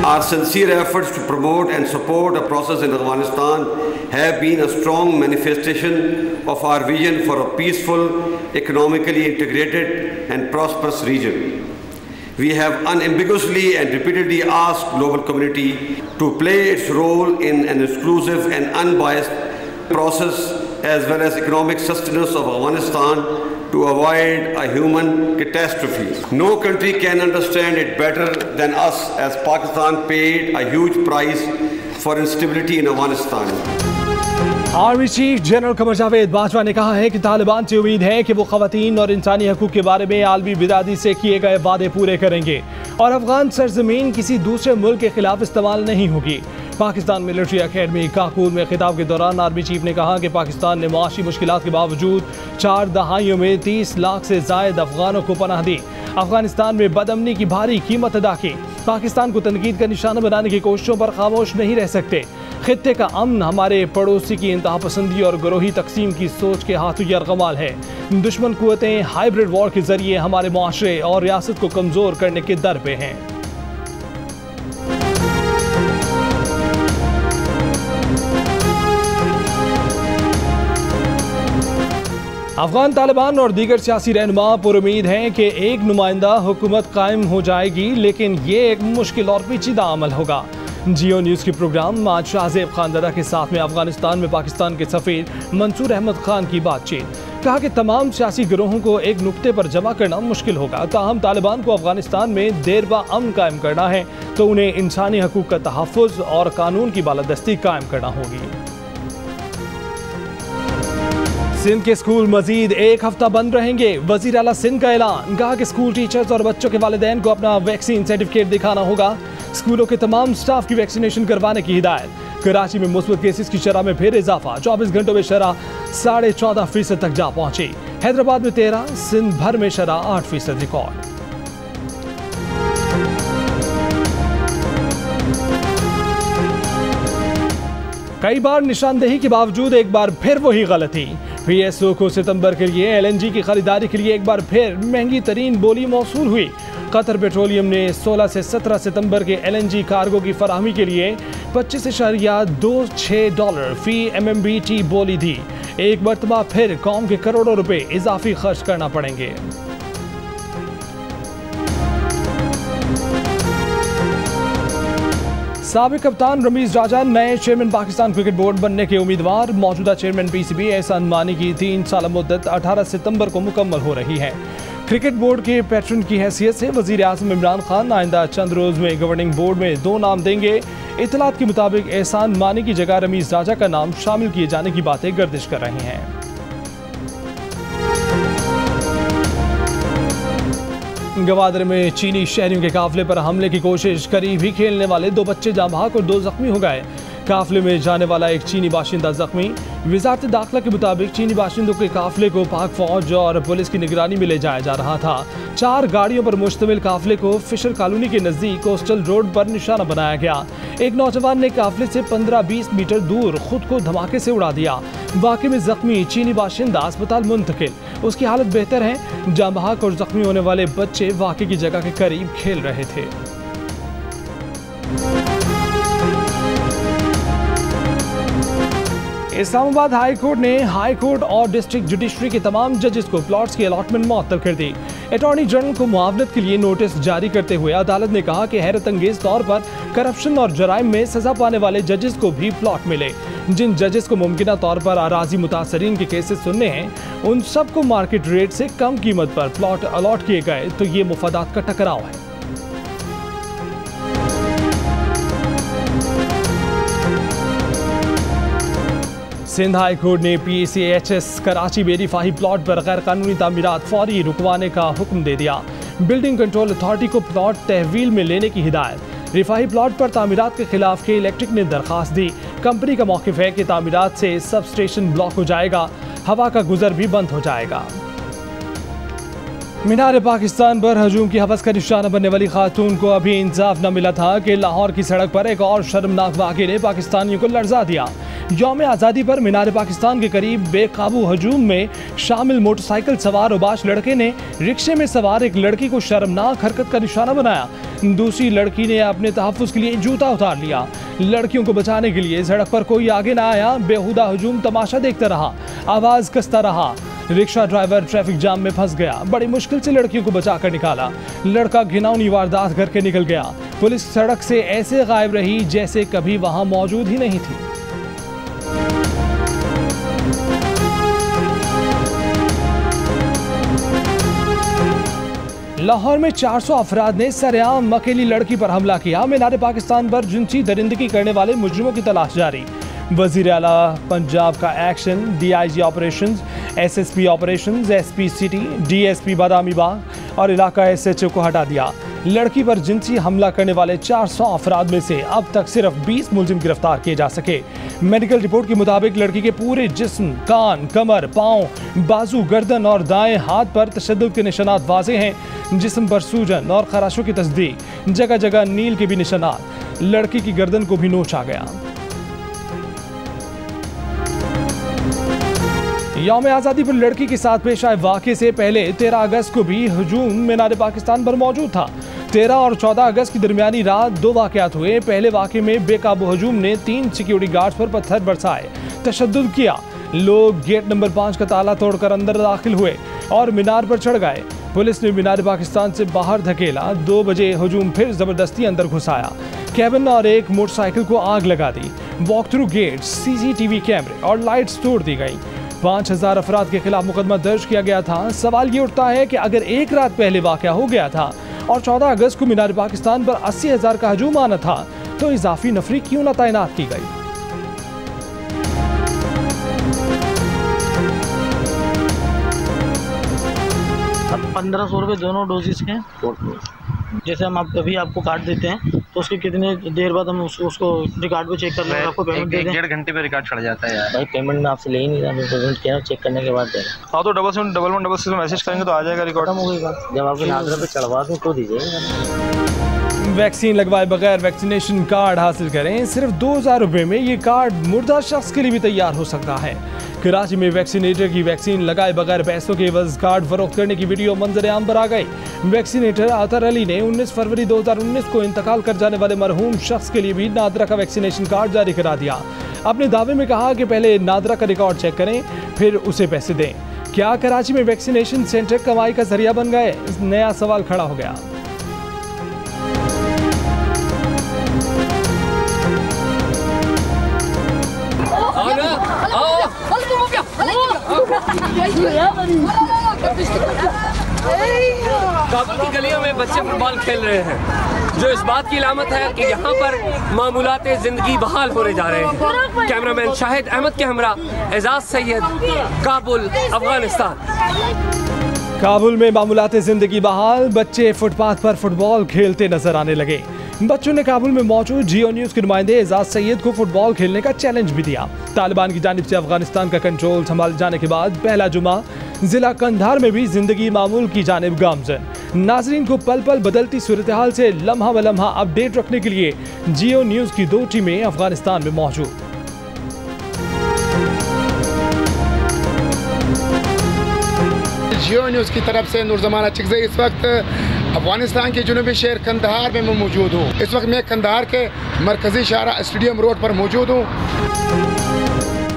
Our sincere efforts to promote and support the process in Afghanistan have been a strong manifestation of our vision for a peaceful, economically integrated and prosperous region. We have unambiguously and repeatedly asked global community to play its role in an exclusive and unbiased process as well as economic sustenance of Afghanistan to avoid a human catastrophe. No country can understand it better than us, as Pakistan paid a huge price for instability in Afghanistan. Army chief general Qamar Javed Bajwa ने कहा है कि तालिबान से उम्मीद है कि वो खवातीन और इंसानी हकूक के बारे में आलमी बिरादरी से किए गए वादे पूरे करेंगे और अफगान सरजमीन किसी दूसरे मुल्क के खिलाफ इस्तेमाल नहीं होगी। पाकिस्तान मिलिट्री अकेडमी काकूल में खिताब के दौरान आर्मी चीफ ने कहा कि पाकिस्तान ने मुआशी मुश्किलात के बावजूद 4 दहाइयों में 30 लाख से जायद अफगानों को पनाह दी। अफगानिस्तान में बदअमनी की भारी कीमत अदा की। पाकिस्तान को तनकीद का निशाना बनाने की कोशिशों पर खामोश नहीं रह सकते। खित्ते का अमन हमारे पड़ोसी की इंतहा पसंदी और गरोही तकसीम की सोच के हाथों यरगमाल है। दुश्मन कुव्वतें हाइब्रिड वॉर के जरिए हमारे मुआशरे और रियासत को कमजोर करने के दर पे हैं। अफगान तालिबान और दीगर सियासी रहनुमा पुरुमीद हैं कि एक नुमाइंदा हुकूमत कायम हो जाएगी, लेकिन ये एक मुश्किल और पेचीदा अमल होगा। जियो न्यूज़ के प्रोग्राम आज शाहजेब खानदादा के साथ में अफगानिस्तान में पाकिस्तान के सफ़ीर मंसूर अहमद खान की बातचीत। कहा कि तमाम सियासी गिरोहों को एक नुक्ते पर जमा करना मुश्किल होगा, ताहम तालिबान को अफगानिस्तान में देर बा अमन कायम करना है तो उन्हें इंसानी हकूक का तहफ़्फ़ुज़ और कानून की बालादस्ती कायम करना होगी। सिंध के स्कूल मजीद एक हफ्ता बंद रहेंगे। वज़ीर आला सिंध का ऐलान। कहा कि स्कूल टीचर्स और बच्चों के वालिदैन को अपना वैक्सीन सर्टिफिकेट दिखाना होगा। स्कूलों के तमाम स्टाफ की वैक्सीनेशन करवाने की हिदायत। कराची में मुस्बत केसेस की शरह में फिर इजाफा। 24 घंटों में शरह 14.5% तक जा पहुंची। हैदराबाद में 13, सिंध भर में शरह 8% रिकॉर्ड। कई बार निशानदेही के बावजूद एक बार फिर वही गलती। PSO को सितंबर के लिए LNG की खरीदारी के लिए एक बार फिर महंगी तरीन बोली मौसूल हुई। कतर पेट्रोलियम ने 16 से 17 सितंबर के LNG कार्गो की फराहमी के लिए $25.26 फी MMBT बोली दी। एक मरतबा फिर कौम के करोड़ों रुपए इजाफी खर्च करना पड़ेंगे। साबिक कप्तान रमीज राजा नए चेयरमैन पाकिस्तान क्रिकेट बोर्ड बनने के उम्मीदवार। मौजूदा चेयरमैन PCB एहसान मानी की 3 साल मुद्दत 18 सितंबर को मुकम्मल हो रही है। क्रिकेट बोर्ड के पैट्रन की हैसियत से वज़ीर आज़म इमरान खान आइंदा चंद रोज़ में गवर्निंग बोर्ड में 2 नाम देंगे। इतलात के मुताबिक एहसान मानी की जगह रमीज राजा का नाम शामिल किए जाने की बातें गर्दिश कर रही हैं। गवादर में चीनी शहरियों के काफिले पर हमले की कोशिश। करीब ही खेलने वाले 2 बच्चे जाँ बहक और 2 जख्मी हो गए। काफिले में जाने वाला एक चीनी बाशिंदा जख्मी। वजारत दाखिला के मुताबिक चीनी बाशिंदों के काफिले को पाक फौज और पुलिस की निगरानी में ले जाया जा रहा था। 4 गाड़ियों पर मुश्तमिल काफिले को फिशर कॉलोनी के नजदीक कोस्टल रोड पर निशाना बनाया गया। एक नौजवान ने काफिले से 15-20 मीटर दूर खुद को धमाके से उड़ा दिया। वाक़े में जख्मी चीनी बाशिंदा अस्पताल मुंतकिल। उसकी हालत बेहतर है। जाँ बहक और जख्मी होने वाले बच्चे वाक़े की जगह के करीब खेल रहे थे। इस्लामाबाद हाई कोर्ट ने हाई कोर्ट और डिस्ट्रिक्ट जुडिशरी के तमाम जजेस को प्लॉट्स की अलॉटमेंट मुअत्तल कर दी। अटॉर्नी जनरल को मुआवनत के लिए नोटिस जारी करते हुए अदालत ने कहा कि हैरत अंगेज तौर पर करप्शन और जराइम में सजा पाने वाले जजेस को भी प्लॉट मिले। जिन जजेस को मुमकिना तौर पर अराजी मुतासरीन के केसेस सुनने हैं, उन सबको मार्केट रेट से कम कीमत पर प्लॉट अलॉट किए गए, तो ये मुफादात का टकराव है। सिंध हाई कोर्ट ने PCHS कराची में रिफाही प्लॉट पर गैर कानूनी तामीरात फौरी रुकवाने का हुक्म दे दिया। बिल्डिंग कंट्रोल अथॉरिटी को प्लॉट तहवील में लेने की हिदायत। रिफाही प्लॉट पर तामीरात के खिलाफ के इलेक्ट्रिक ने दरखास्त दी। कंपनी का मौक़िफ़ है कि तामीरात से सब स्टेशन ब्लॉक हो जाएगा, हवा का गुजर भी बंद हो जाएगा। मीनार पाकिस्तान पर हजूम की हवस का निशाना बनने वाली खातून को अभी इंसाफ न मिला था कि लाहौर की सड़क पर एक और शर्मनाक वाक़े ने पाकिस्तानियों को लर्जा दिया। यौम आज़ादी पर मीनार पाकिस्तान के करीब बेकाबू हजूम में शामिल मोटरसाइकिल सवार उबाश लड़के ने रिक्शे में सवार एक लड़की को शर्मनाक हरकत का निशाना बनाया। दूसरी लड़की ने अपने तहफ़्फ़ुज़ के लिए जूता उतार लिया। लड़कियों को बचाने के लिए सड़क पर कोई आगे ना आया। बेहुदा हजूम तमाशा देखता रहा, आवाज़ कसता रहा। रिक्शा ड्राइवर ट्रैफिक जाम में फंस गया। बड़ी मुश्किल से लड़कियों को बचाकर निकाला। लड़का घिनौनी वारदात करके निकल गया। पुलिस सड़क से ऐसे गायब रही जैसे कभी वहां मौजूद ही नहीं थी। लाहौर में 400 अफराद ने सरेआम अकेली लड़की पर हमला किया। मीनार पाकिस्तान पर जिनसी दरिंदगी करने वाले मुजरिमों की तलाश जारी। वज़ीर आला पंजाब का action, DIG operations, SSP operations, SP city, DSP Badami Bagh और इलाका SHO को हटा दिया। लड़की पर जिनसी हमला करने वाले 400 अफराद में से अब तक सिर्फ 20 मुलजिम गिरफ्तार किए जा सके। मेडिकल रिपोर्ट के मुताबिक लड़की के पूरे जिस्म, कान, कमर, पाँव, बाजू, गर्दन और दाएं हाथ पर तशद्दुद के निशानात वाज़ेह हैं। जिस्म पर सूजन और खराशों की तस्दीक, जगह जगह नील के भी निशानात। लड़की की गर्दन को भी नोच आ गया। यौम आज़ादी पर लड़की के साथ पेश आए वाक़े से पहले 13 अगस्त को भी हजूम मीनार पाकिस्तान पर मौजूद था। 13 और 14 अगस्त की दरमियानी रात 2 वाक़यात हुए। पहले वाक़े में बेकाबू हजूम ने 3 सिक्योरिटी गार्ड्स पर पत्थर बरसाए, तशद्दुद किया। लोग गेट नंबर 5 का ताला तोड़कर अंदर दाखिल हुए और मीनार पर चढ़ गए। पुलिस ने मीनार पाकिस्तान से बाहर धकेला। 2 बजे हजूम फिर जबरदस्ती अंदर घुसाया। कैबिन और एक मोटरसाइकिल को आग लगा दी। वॉक थ्रू गेट्स, CCTV कैमरे और लाइट्स तोड़ दी गई। 5000 अफराद के खिलाफ मुकदमा दर्ज किया गया था। सवाल ये उठता है कि अगर एक रात पहले वाक़या हो गया था और 14 अगस्त को मीनार पाकिस्तान पर 80,000 का हजूम आना था, तो इजाफी नफरी क्यों न तैनात की गई? अब 1500 रुपये दोनों डोजेस के। जैसे हम अभी आपको कार्ड देते हैं तो उसके कितने देर बाद हम उसको रिकॉर्ड पे चेक कर लेंगे, आपको पेमेंट दे दें। 1.5 घंटे पे रिकॉर्ड चढ़ जाता है यार। भाई पेमेंट में आपसे ले ही नहीं रहा, मैं पेमेंट किया चेक करने के बाद दे रहा। हाँ तो 771166 में मैसेज करेंगे तो आ जाएगा रिकॉर्ड। खत्म हो गई बात। जब आपके नागरा पे चढ़वा दूँ तो दीजिएगा। वैक्सीन लगवाए बगैर वैक्सीनेशन कार्ड हासिल करें। सिर्फ 2000 रुपये में ये कार्ड मुर्दा शख्स के लिए भी तैयार हो सकता है। कराची में वैक्सीनेटर की वैक्सीन लगाए बगैर पैसों के एवज कार्ड फरोख्त करने की वीडियो मंजर आम पर आ गई। वैक्सीनेटर अतर अली ने 19 फरवरी 2019 को इंतकाल कर जाने वाले मरहूम शख्स के लिए भी नादरा का वैक्सीनेशन कार्ड जारी करा दिया। अपने दावे में कहा कि पहले नादरा का रिकॉर्ड चेक करें, फिर उसे पैसे दें। क्या कराची में वैक्सीनेशन सेंटर कमाई का जरिया बन गए? नया सवाल खड़ा हो गया। काबुल की गलियों में बच्चे फुटबॉल खेल रहे हैं, जो इस बात की अलामत है कि यहाँ पर मामूलाते जिंदगी बहाल होने जा रहे हैं। कैमरामैन शाहिद अहमद के हमरा एजाज सैयद, काबुल, अफगानिस्तान। काबुल में मामूलाते जिंदगी बहाल, बच्चे फुटपाथ पर फुटबॉल खेलते नजर आने लगे। बच्चों ने काबुल में मौजूद जियो न्यूज के नुमाइंदे एजाज सैयद को फुटबॉल खेलने का चैलेंज भी दिया। तालिबान की जानिब से अफगानिस्तान का कंट्रोल संभाल जाने के बाद पहला जुमा जिला कंधार में भी जिंदगी मामूल की जानिब गामजन। नाजरीन को पल पल बदलती सूरत हाल से लम्हा ब लम्हा अपडेट रखने के लिए जियो न्यूज की 2 टीमें अफगानिस्तान में मौजूद। जियो न्यूज़ की तरफ से नूरजमान चिकज़ई इस वक्त अफगानिस्तान के जुनूबी शहर कंधार में मैं मौजूद हूँ। इस वक्त मैं कंधार के मरकजी शाहरा स्टेडियम रोड पर मौजूद हूँ।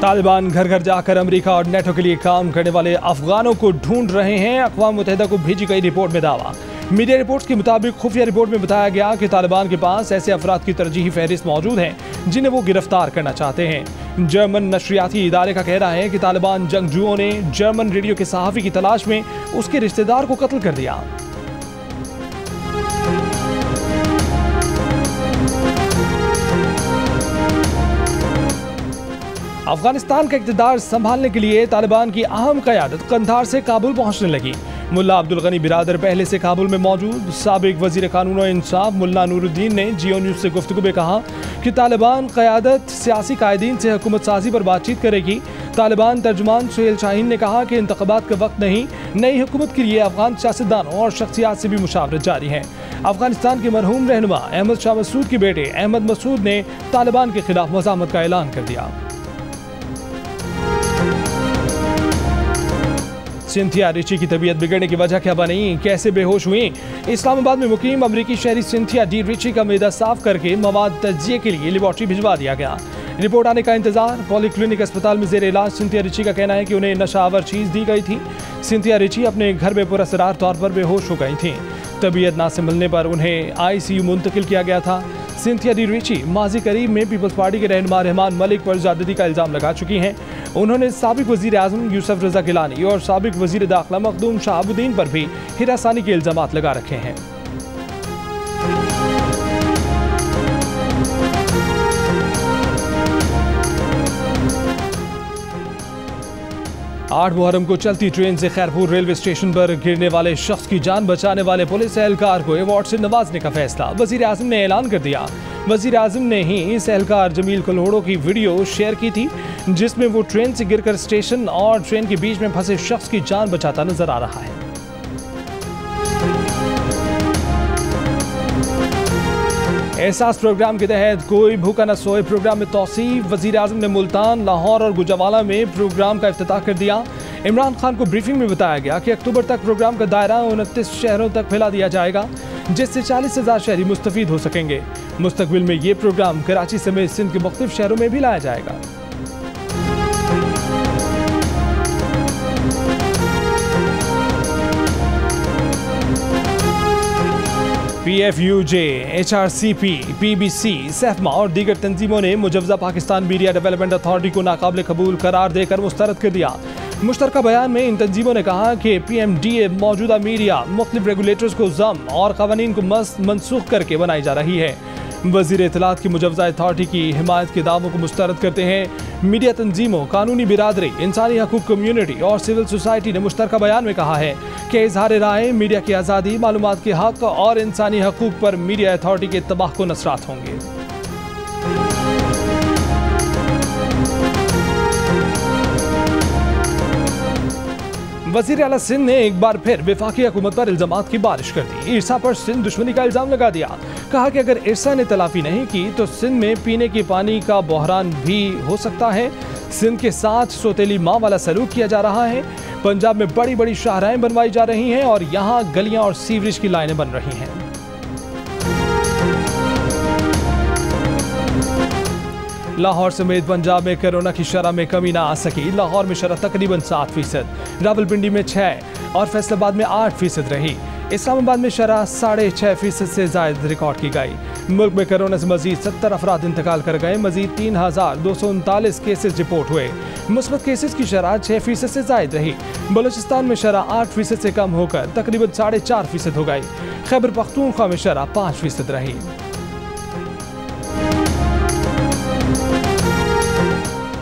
तालिबान घर घर जाकर अमेरिका और नेटो के लिए काम करने वाले अफगानों को ढूंढ रहे हैं। अक़वाम मुत्तहिदा को भेजी गई रिपोर्ट में दावा। मीडिया रिपोर्ट्स के मुताबिक खुफिया रिपोर्ट में बताया गया कि तालिबान के पास ऐसे अफराद की तरजीही फहरिस्त मौजूद है जिन्हें वो गिरफ्तार करना चाहते हैं। जर्मन नशरियाती इदारे का कहना है कि तालिबान जंगजुओं ने जर्मन रेडियो के सहाफ़ी की तलाश में उसके रिश्तेदार को कत्ल कर दिया। अफगानिस्तान का इक़्तिदार संभालने के लिए तालिबान की अहम क़यादत कंधार से काबुल पहुंचने लगी। मुल्ला अब्दुल गनी बिरादर पहले से काबुल में मौजूद। साबिक वज़ीर कानून और इंसाफ मुल्ला नूरुद्दीन ने जियो न्यूज़ से गुफ्तगू में कहा कि तालिबान क़यादत सियासी कायदीन से हुकूमत साजी पर बातचीत करेगी। तालिबान तर्जुमान सुहेल शाहीन ने कहा कि इंतख़ाबात का वक्त नहीं, नई हुकूमत के लिए अफगान सियासतदानों और शख्सियात से भी मुशावरत जारी है। अफगानिस्तान के मरहूम रहनुमा अहमद शाह मसूद के बेटे अहमद मसूद ने तालिबान के खिलाफ मज़ामत का ऐलान कर दिया। सिंथिया रिची की तबीयत बिगड़ने की वजह क्या बनी, कैसे बेहोश हुई? इस्लामाबाद में मुकीम अमरीकी शहरी सिंथिया डी रिची का मैदा साफ करके मवाद तजिए के लिए लेबॉर्ट्री भिजवा दिया गया। रिपोर्ट आने का इंतजार। पॉलीक्लिनिक अस्पताल में जेर इलाज सिंथिया रिची का कहना है कि उन्हें नशावर चीज दी गई थी। सिंथिया रिची अपने घर में पुरअसरार तौर पर बेहोश हो गई थी। तबीयत ना संभलने पर उन्हें ICU मुंतकिल किया गया था। सिंथिया डी रिची माजी करीब में पीपल्स पार्टी के रहनुमा रहमान मलिक पर ज्यादती का इल्जाम लगा चुकी हैं। उन्होंने साबिक वजीर आजम यूसुफ रजा गिलानी और साबिक वजीर दाखिला मखदूम शहाबुद्दीन पर भी हिरासानी के इल्जाम लगा रखे हैं। 8 मुहर्रम को चलती ट्रेन से खैरपुर रेलवे स्टेशन पर गिरने वाले शख्स की जान बचाने वाले पुलिस एहलकार को अवार्ड से नवाजने का फैसला वजीर आजम ने ऐलान कर दिया। वजीर आजम ने ही इस एहलकार जमील कल्होड़ो की वीडियो शेयर की थी, जिसमें वो ट्रेन से गिरकर स्टेशन और ट्रेन के बीच में फंसे शख्स की जान बचाता नजर आ रहा है। एहसास प्रोग्राम के तहत कोई भूखा न सोए प्रोग्राम में तौसीफ। वजीर आजम ने मुल्तान, लाहौर और गुजरावाला में प्रोग्राम का इफ्तिताह कर दिया। इमरान खान को ब्रीफिंग में बताया गया कि अक्टूबर तक प्रोग्राम का दायरा 29 शहरों तक फैला दिया जाएगा, जिससे 40,000 शहरी मुस्तफीद हो सकेंगे। मुस्तकबिल में ये प्रोग्राम कराची समेत सिंध के मुख्तलिफ शहरों में भी लाया जाएगा। PFUJ, HRCP, PBC, सेफमा और दीगर तंजीमों ने मुजवजा पाकिस्तान मीडिया डेवलपमेंट अथॉरिटी को नाकाबिल कबूल करार देकर मुस्तरद कर दिया। मुश्तरका बयान में इन तंजीमों ने कहा कि PMDA मौजूदा मीडिया मुख्तलिफ रेगुलेटर्स को जम और कवानीन को मनसूख करके बनाई जा रही है। वज़ीर इत्तलात की मुजवजा अथॉरिटी की हिमायत के दावों को मुस्तरद करते हैं मीडिया तंजीमों, कानूनी बिरादरी, इंसानी हकूक कम्यूनिटी और सिविल सोसाइटी ने मुश्तरका बयान में कहा है कि इजहार राय, मीडिया की आज़ादी, मालूमात के हक और इंसानी हकूक पर मीडिया अथॉरिटी के तबाह नसरात होंगे। वज़ीर आला सिंध ने एक बार फिर वफाकी हुकूमत पर इल्जामात की बारिश कर दी। इरसा पर सिंध दुश्मनी का इल्जाम लगा दिया। कहा कि अगर इरसा ने तलाफी नहीं की तो सिंध में पीने के पानी का बहरान भी हो सकता है। सिंध के साथ सौतेली माँ वाला सलूक किया जा रहा है। पंजाब में बड़ी बड़ी शाहराहें बनवाई जा रही हैं और यहाँ गलियां और सीवरेज की लाइनें बन रही हैं। लाहौर समेत पंजाब में कोरोना की शरह में कमी ना आ सकी। लाहौर में शरह तकरीबन 7%, रावलपिंडी में 6% और फैसलाबाद में 8% रही। इस्लामाबाद में शरह 6.5% से जायद रिकॉर्ड की गई। मुल्क में कोरोना से मजीद 70 अफराद इंतकाल कर गए। मजीद 3,239 केसेस रिपोर्ट हुए। मुस्बत केसेस की शरह 6% से जायद रही। बलूचिस्तान में शरह 8% से कम होकर तकरीबन 4.5% हो गई। खैबर पख्तूनख्वा में शरह 5% रही।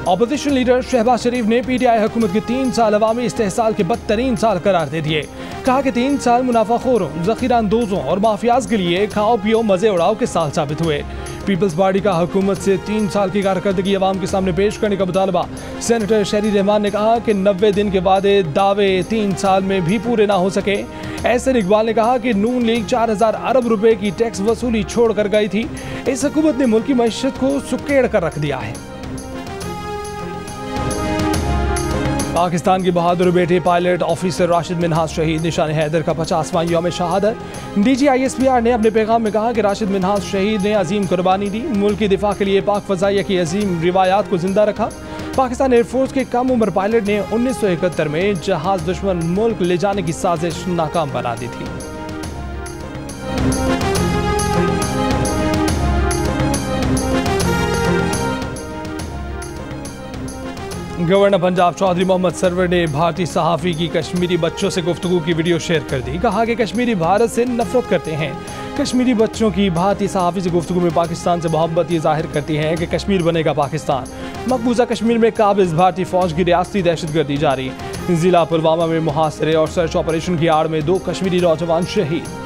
अपोजिशन लीडर शहबाज शरीफ ने PTI हुकूमत के 3 साल अवामी इस्तेहसाल के बदतरीन साल करार दे दिए। कहा कि 3 साल मुनाफाखोरों, जखीरा अंदोजों और माफियाज के लिए खाओ पियो मजे उड़ाओ के साल साबित हुए। पीपल्स पार्टी का हुकूमत से 3 साल की कारकर्दगी अवाम के सामने पेश करने का मुतालबा। सेनेटर शहरी रहमान ने कहा कि 90 दिन के वादे दावे 3 साल में भी पूरे ना हो सके। एहसन इकबाल ने कहा कि नून लीग 4,000 अरब रुपए की टैक्स वसूली छोड़ कर गई थी। इस हुकूमत ने मुल्क की मईशत को सुकेड़ कर रख दिया है। पाकिस्तान के बहादुर बेटे पायलट ऑफिसर राशिद मिन्हाज शहीद। निशान हैदर का 50वां यौम शहादत। DG ISPR ने अपने पैगाम में कहा कि राशिद मिन्हाज शहीद ने अजीम कुर्बानी दी, मुल्क की दिफा के लिए पाक फजाइया की अजीम रिवायात को जिंदा रखा। पाकिस्तान एयरफोर्स के कम उम्र पायलट ने 1971 में जहाज दुश्मन मुल्क ले जाने की साजिश नाकाम बना दी थी। गवर्नर पंजाब चौधरी मोहम्मद सरवर ने भारतीय सहाफ़ी की कश्मीरी बच्चों से गुफ्तगू की वीडियो शेयर कर दी। कहा कि कश्मीरी भारत से नफरत करते हैं। कश्मीरी बच्चों की भारतीय सहाफ़ी से गुफ्तगू में पाकिस्तान से मोहब्बत ये जाहिर करती है कि कश्मीर बनेगा पाकिस्तान। मकबूजा कश्मीर में काबिज़ भारतीय फ़ौज की रियासती दहशतगर्दी जारी। ज़िला पुलवामा में मुहासरे और सर्च ऑपरेशन की आड़ में 2 कश्मीरी नौजवान शहीद।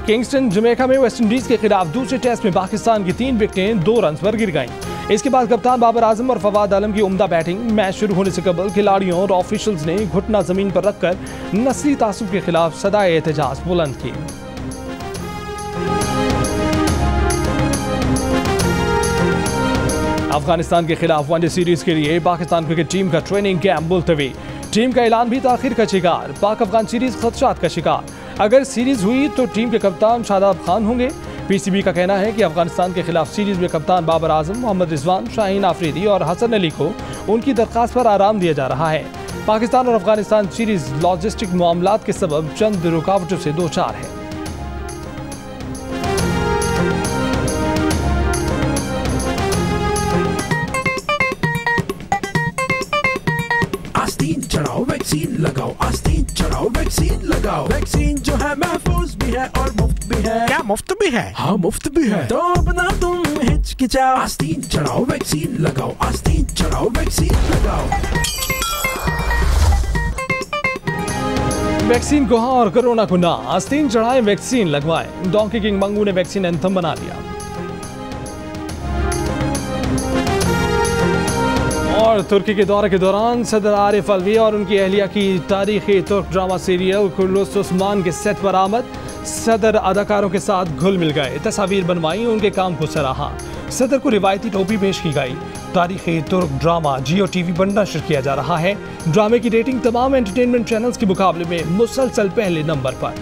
किंगस्टन जमैका में वेस्ट इंडीज के खिलाफ दूसरे टेस्ट में पाकिस्तान की 3 विकेटें 2 रन पर गिर गईं। इसके बाद कप्तान बाबर आजम और फवाद आलम की उम्दा बैटिंग। मैच शुरू होने से कबल खिलाड़ियों और ऑफिशियल्स ने घुटना जमीन पर रखकर नस्ली तासुब के खिलाफ सदाए एहतजाज बुलंद की। अफगानिस्तान के खिलाफ वनडे सीरीज के लिए पाकिस्तान क्रिकेट टीम का ट्रेनिंग कैंप मुलतवी। टीम का ऐलान भी ताखिर का शिकार। पाक अफगान सीरीज खदशात का शिकार। अगर सीरीज हुई तो टीम के कप्तान शादाब खान होंगे। पीसीबी का कहना है कि अफगानिस्तान के खिलाफ सीरीज में कप्तान बाबर आजम, मोहम्मद रिजवान, शाहीन आफरीदी और हसन अली को उनकी दरख्वास्त पर आराम दिया जा रहा है। पाकिस्तान और अफगानिस्तान सीरीज लॉजिस्टिक मामलात के सबब चंद रुकावटों से दो चार है। आस्तीन चढ़ाओ वैक्सीन लगाओ, आस्तीन चढ़ाओ वैक्सीन लगाओ। वैक्सीन जो है महफूज भी है और मुफ्त भी है। क्या मुफ्त भी है? हाँ मुफ्त भी है। तो अपना तुम हिचकिचाओ, आस्तीन चढ़ाओ वैक्सीन लगाओ, आस्तीन चढ़ाओ वैक्सीन लगाओ। वैक्सीन को हाँ और कोरोना को ना। आस्तीन चढ़ाएं, वैक्सीन लगवाएं। डोंकी किंग मंगू ने वैक्सीन एंथम बना लिया। और तुर्की के दौरे के दौरान सदर आरिफ अलवी और उनकी अहलिया की तारीखी तुर्क ड्रामा सीरियल कुर्लुस उस्मान के सेट पर आमद। सदर अदाकारों के साथ घुल मिल गए, तस्वीर बनवाई, उनके काम को सराहा। सदर को रिवायती टोपी पेश की गई। तारीखी तुर्क ड्रामा जियो टीवी पर नशर किया जा रहा है। ड्रामे की रेटिंग तमाम एंटरटेनमेंट चैनल्स के मुकाबले में मुसलसल पहले नंबर पर।